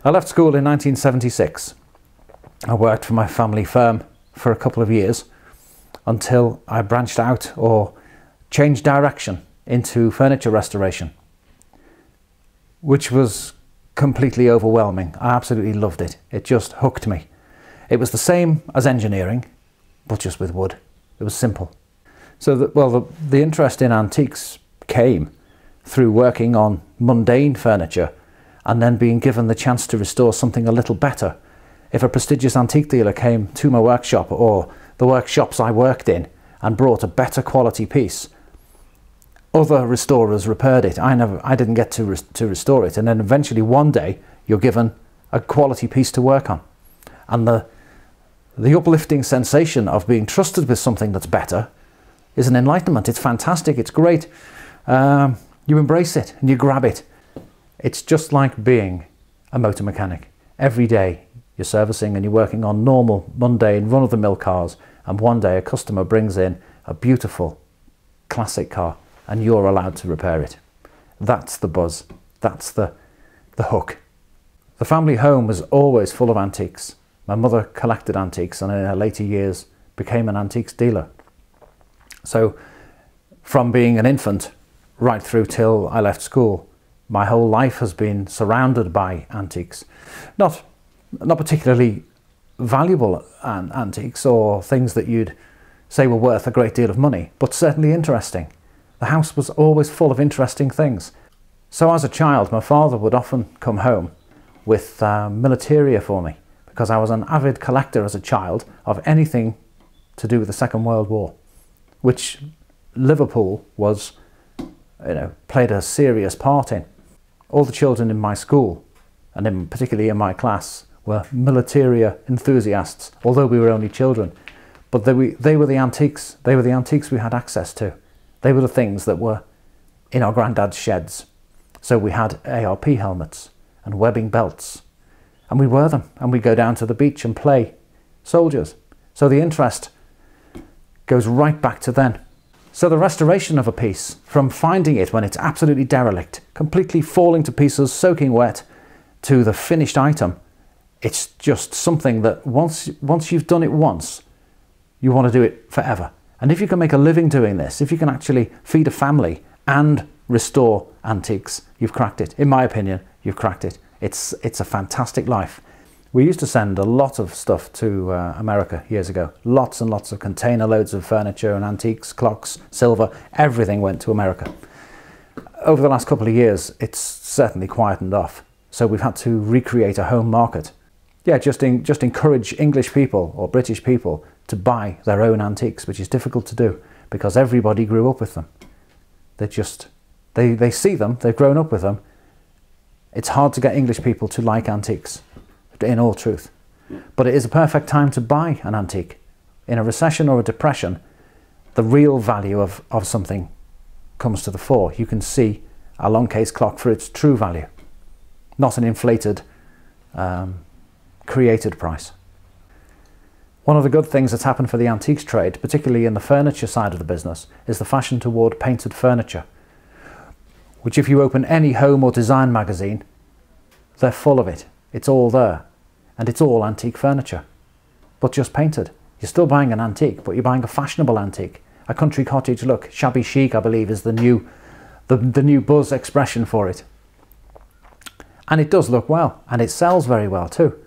I left school in 1976. I worked for my family firm for a couple of years until I branched out or changed direction into furniture restoration, which was completely overwhelming. I absolutely loved it. It just hooked me. It was the same as engineering, but just with wood. It was simple. So the interest in antiques came through working on mundane furniture and then being given the chance to restore something a little better. If a prestigious antique dealer came to my workshop or the workshops I worked in and brought a better quality piece, other restorers repaired it. I didn't get to restore it, and then eventually one day you're given a quality piece to work on, and the uplifting sensation of being trusted with something that's better is an enlightenment. It's fantastic. It's great. You embrace it and you grab it. It's just like being a motor mechanic. Every day you're servicing and you're working on normal, mundane, run-of-the-mill cars, and one day a customer brings in a beautiful classic car and you're allowed to repair it. That's the buzz. That's the hook. The family home was always full of antiques. My mother collected antiques and in her later years became an antiques dealer. So from being an infant right through till I left school, my whole life has been surrounded by antiques. Not particularly valuable antiques or things that you'd say were worth a great deal of money, but certainly interesting. The house was always full of interesting things. So as a child, my father would often come home with militaria for me, because I was an avid collector as a child of anything to do with the Second World War, which Liverpool was, played a serious part in. All the children in my school, and particularly in my class, were militaria enthusiasts, although we were only children. But they were the antiques. They were the antiques we had access to. They were the things that were in our granddad's sheds. So we had ARP helmets and webbing belts, and we wear them, and we go down to the beach and play soldiers. So the interest goes right back to then. So the restoration of a piece, from finding it when it's absolutely derelict, completely falling to pieces, soaking wet, to the finished item, it's just something that once you've done it once, you want to do it forever. And if you can make a living doing this, if you can actually feed a family and restore antiques, you've cracked it. In my opinion, you've cracked it. It's a fantastic life. We used to send a lot of stuff to America years ago. Lots and lots of container loads of furniture and antiques, clocks, silver, everything went to America. Over the last couple of years, it's certainly quietened off. So we've had to recreate a home market. Yeah, just encourage English people or British people to buy their own antiques, which is difficult to do because everybody grew up with them. They see them, they've grown up with them. It's hard to get English people to like antiques, in all truth. But it is a perfect time to buy an antique. In a recession or a depression, the real value of something comes to the fore. You can see a long case clock for its true value, not an inflated, created price. One of the good things that's happened for the antiques trade, particularly in the furniture side of the business, is the fashion toward painted furniture, which if you open any home or design magazine, they're full of it. It's all there, and it's all antique furniture, but just painted. You're still buying an antique, but you're buying a fashionable antique, a country cottage look. Shabby chic, I believe, is the new buzz expression for it. And it does look well, and it sells very well too.